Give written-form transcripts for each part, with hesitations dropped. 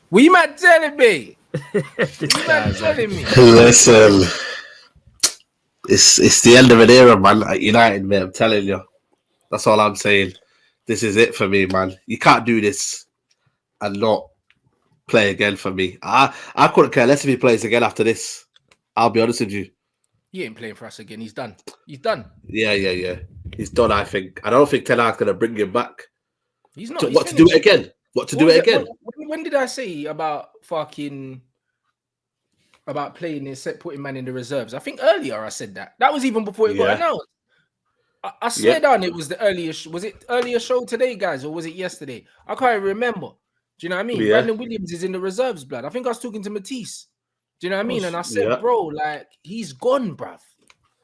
What you man telling me? What you man telling me? Listen, it's the end of an era, man. At United, mate. I'm telling you. That's all I'm saying. This is it for me, man. You can't do this and not play again for me. I couldn't care less if he plays again after this. I'll be honest with you. He ain't playing for us again. He's done. He's done. Yeah. He's done, I think. I don't think Ten Hag's going to bring him back. He's not. What to do it again? What to do it again? When did I say about playing this, putting man in the reserves? I think earlier I said that. That was even before it got announced. I swear down it was the earliest. Was it earlier show today, guys, or was it yesterday? I can't remember. Do you know what I mean? Yeah. Brandon Williams is in the reserves, blood. I think I was talking to Matisse. Do you know what I mean? And I said, bro, like, he's gone, bruv.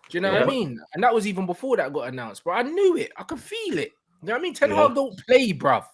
Do you know what I mean? And that was even before that got announced, bro. I knew it. I could feel it. You know what I mean? Ten Hag don't play, bruv.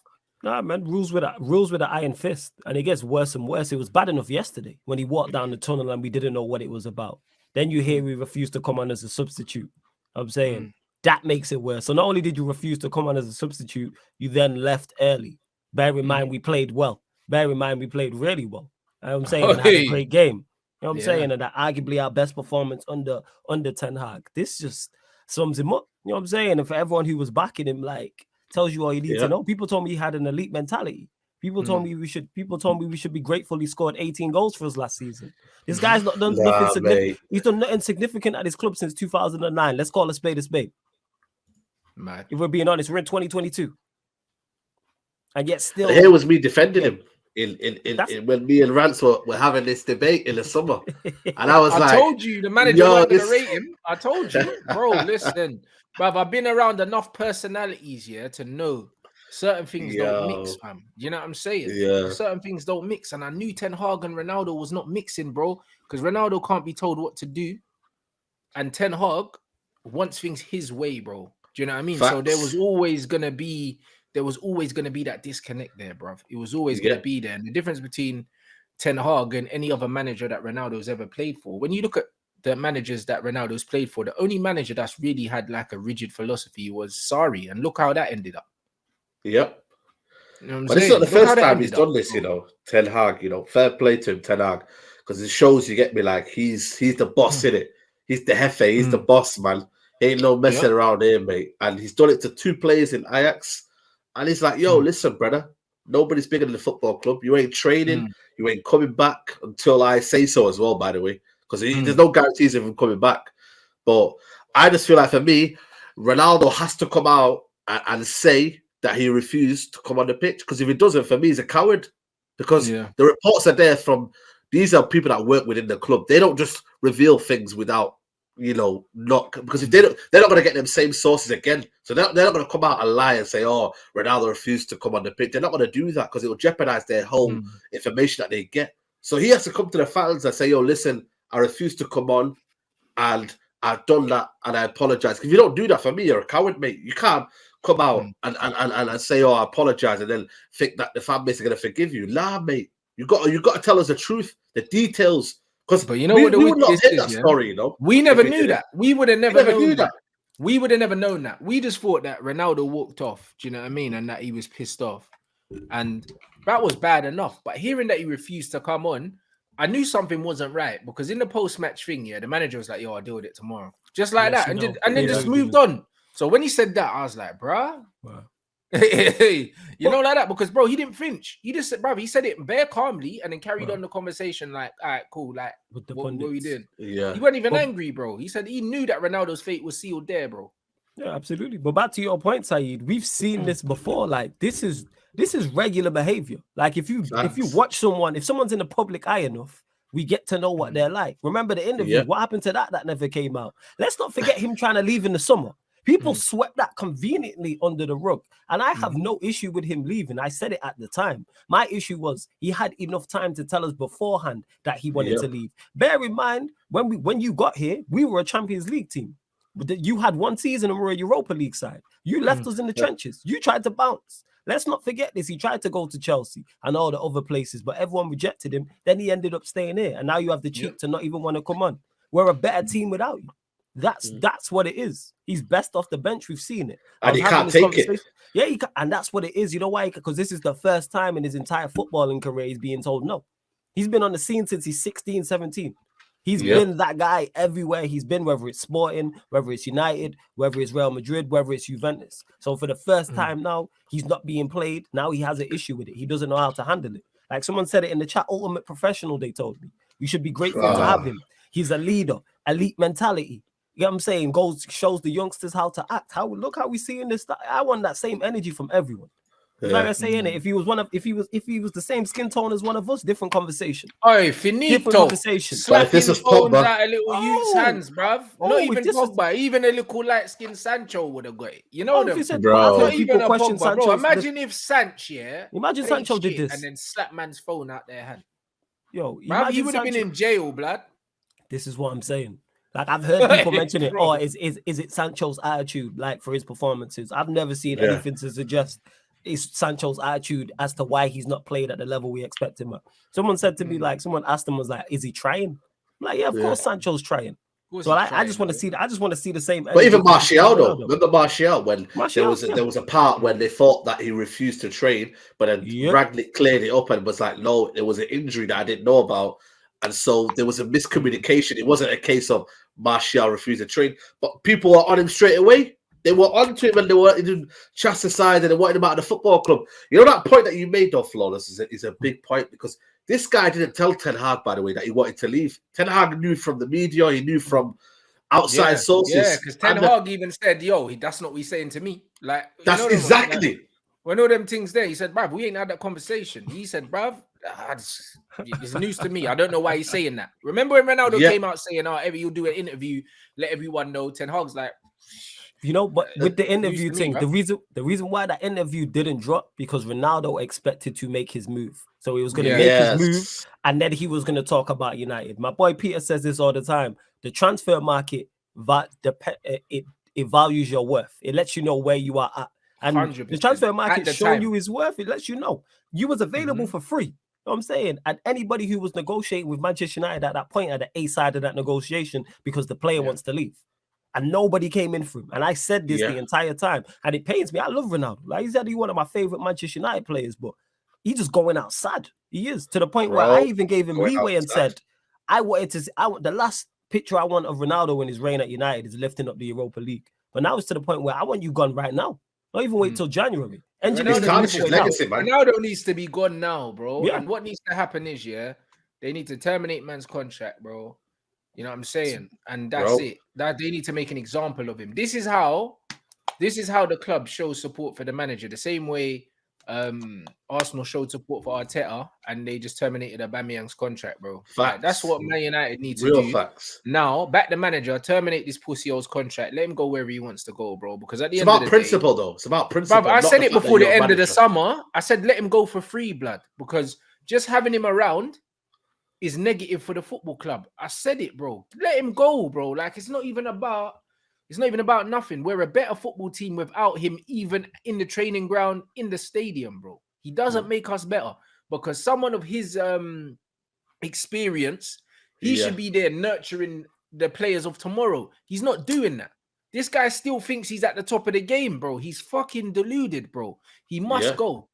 Nah, man, rules with an iron fist, and it gets worse and worse. It was bad enough yesterday when he walked down the tunnel and we didn't know what it was about. Then you hear he refused to come on as a substitute. I'm saying that makes it worse. So not only did you refuse to come on as a substitute, you then left early. Bear in mind we played well. Bear in mind we played really well. I'm saying and had a great game. You know what I'm saying? And that arguably our best performance under Ten Hag. This just sums him up. You know what I'm saying? And for everyone who was backing him, like, tells you all you need to know. People told me he had an elite mentality. People told me we should be grateful he scored 18 goals for us last season. This guy's not done nothing significant. He's done nothing significant at his club since 2009. Let's call a spade a spade. Mad. If we're being honest, we're in 2022. And yet still here was me defending him in when me and Rants were having this debate in the summer. And I was I told you the manager wasn't gonna rate him. I told you, bro, listen. Bruv, I've been around enough personalities here to know certain things don't mix, fam. You know what I'm saying? Yeah. Certain things don't mix. And I knew Ten Hag and Ronaldo was not mixing, bro. Because Ronaldo can't be told what to do. And Ten Hag wants things his way, bro. Do you know what I mean? Facts. So there was always gonna be that disconnect there, bruv. It was always gonna be there. And the difference between Ten Hag and any other manager that Ronaldo's ever played for, when you look at the managers that Ronaldo's played for, the only manager that's really had like a rigid philosophy was Sarri, and look how that ended up. Yep. You know but it's not the first time he's done this, you know. Ten Hag, you know, fair play to him, Ten Hag, because it shows you get me like he's the boss in it. He's the jefe, he's the boss, man. Ain't no messing around here, mate. And he's done it to 2 players in Ajax, and he's like, yo, listen, brother, nobody's bigger than the football club. You ain't training, you ain't coming back until I say so as well, by the way. Because there's no guarantees of him coming back. But I just feel like for me, Ronaldo has to come out and say that he refused to come on the pitch. Because if he doesn't, for me, he's a coward. Because the reports are there from, these are people that work within the club. They don't just reveal things without, you know, not, because if they're not going to get them same sources again. So they're not going to come out and lie and say, oh, Ronaldo refused to come on the pitch. They're not going to do that because it will jeopardize their whole information that they get. So he has to come to the fans and say, yo, listen, I refuse to come on, and I've done that, and I apologize. If you don't do that, for me, you're a coward, mate. You can't come out and say, "Oh, I apologize," and then think that the fan base are going to forgive you. Nah, mate. You got to tell us the truth, the details. Because you know what the we would not hit that is, story, you know. We never knew that. We would have never known that. We would have never known that. We just thought that Ronaldo walked off. Do you know what I mean? And that he was pissed off, and that was bad enough. But hearing that he refused to come on, I knew something wasn't right, because in the post-match thing, the manager was like, yo, I'll deal with it tomorrow. Just like that. And then just moved on. So when he said that, I was like, bruh. Wow. You know, like that, because, bro, he didn't flinch. He just said, bruv, he said it bare calmly and then carried on the conversation like, all right, cool. Like, what we did. Yeah. He wasn't even angry, bro. He said he knew that Ronaldo's fate was sealed there, bro. Yeah, absolutely. But back to your point, Saeed, we've seen this before. Like, this is regular behavior. Like, if you watch someone, if someone's in the public eye enough, we get to know what they're like. Remember the interview? What happened to that never came out? Let's not forget him trying to leave in the summer. People swept that conveniently under the rug. And I have no issue with him leaving. I said it at the time. My issue was he had enough time to tell us beforehand that he wanted to leave. Bear in mind, when you got here, we were a Champions League team. You had one season and we're a Europa League side. You left us in the trenches. You tried to bounce. Let's not forget this. He tried to go to Chelsea and all the other places, but everyone rejected him. Then he ended up staying here. And now you have the cheek to not even want to come on. We're a better team without you. That's what it is. He's best off the bench. We've seen it. And he can't take it. Yeah, and that's what it is. You know why? Because this is the first time in his entire footballing career he's being told no. He's been on the scene since he's 16, 17. He's been that guy everywhere he's been, whether it's Sporting, whether it's United, whether it's Real Madrid, whether it's Juventus. So for the first time now, he's not being played. Now he has an issue with it. He doesn't know how to handle it. Like someone said it in the chat, ultimate professional, they told me. We should be grateful to have him. He's a leader, elite mentality. You know what I'm saying? Shows the youngsters how to act. Look how we seeing this. I want that same energy from everyone. Like I say in it, if he was the same skin tone as one of us, different conversation. Oh, finito. Different conversation. Slapping phones out a little youth's hands, bruv. Not even Pogba, even a little light skinned Sancho would have got it. You know them, bro. Not even a Pogba, bro. Imagine if Sancho, imagine Sancho did this and then slap man's phone out their hand. Yo, bruv, he would have been in jail, blood. This is what I'm saying. Like I've heard people mention it. Oh, is it Sancho's attitude, like for his performances? I've never seen anything to suggest it's Sancho's attitude as to why he's not played at the level we expect him at. Someone said to me, like, someone asked him, was like, is he trying? I'm like, yeah, of course Sancho's trying. So I just want to see the same. But even Martial though, remember Martial when there was a part when they thought that he refused to train, but then Ragnick cleared it up and was like, no, it was an injury that I didn't know about. And so there was a miscommunication. It wasn't a case of Martial refused to train, but people were on him straight away. They were onto him and they were chastised and they wanted him out of the football club. You know that point that you made, though, Flawless, is a big point because this guy didn't tell Ten Hag, by the way, that he wanted to leave. Ten Hag knew from the media, he knew from outside sources. Yeah, because Ten Hag even said, yo, that's not what he's saying to me. Like that's exactly. Like, when all them things there, he said, bruv, we ain't had that conversation. He said, bruv, it's news to me. I don't know why he's saying that. Remember when Ronaldo came out saying, oh, you'll do an interview, let everyone know. Ten Hag's like, you know, but with the interview thing, the reason why that interview didn't drop because Ronaldo expected to make his move. So he was going to make his move and then he was going to talk about United. My boy Peter says this all the time. The transfer market, it values your worth. It lets you know where you are at. And 100%. The transfer market showing you his worth. It lets you know. You was available for free. You know what I'm saying? And anybody who was negotiating with Manchester United at that point, at the A side of that negotiation, because the player wants to leave. And nobody came in for him. And I said this the entire time. And it pains me. I love Ronaldo. Like he's actually one of my favorite Manchester United players, but he's just going out sad. He is. To the point where I even gave him leeway and said, the last picture I want of Ronaldo in his reign at United is lifting up the Europa League. But now it's to the point where I want you gone right now. Not even wait till January. Ronaldo needs to be gone now, bro. Yeah. And what needs to happen is, they need to terminate man's contract, bro. You know what I'm saying? And that's it. That they need to make an example of him. This is how the club shows support for the manager. The same way Arsenal showed support for Arteta and they just terminated Aubameyang's contract, bro. Like, that's what Man United need to do. Facts. Now, back the manager, terminate this pussy old contract. Let him go wherever he wants to go, bro. Because at the end of the day, it's about principle. Bruv, I said it before the end of the summer. I said let him go for free, blood. Because just having him around is negative for the football club. I said it, bro. Let him go, bro. Like it's not even about nothing. We're a better football team without him, even in the training ground, in the stadium, bro. He doesn't make us better because someone of his experience, he should be there nurturing the players of tomorrow. He's not doing that. This guy still thinks he's at the top of the game, bro. He's fucking deluded, bro. He must go.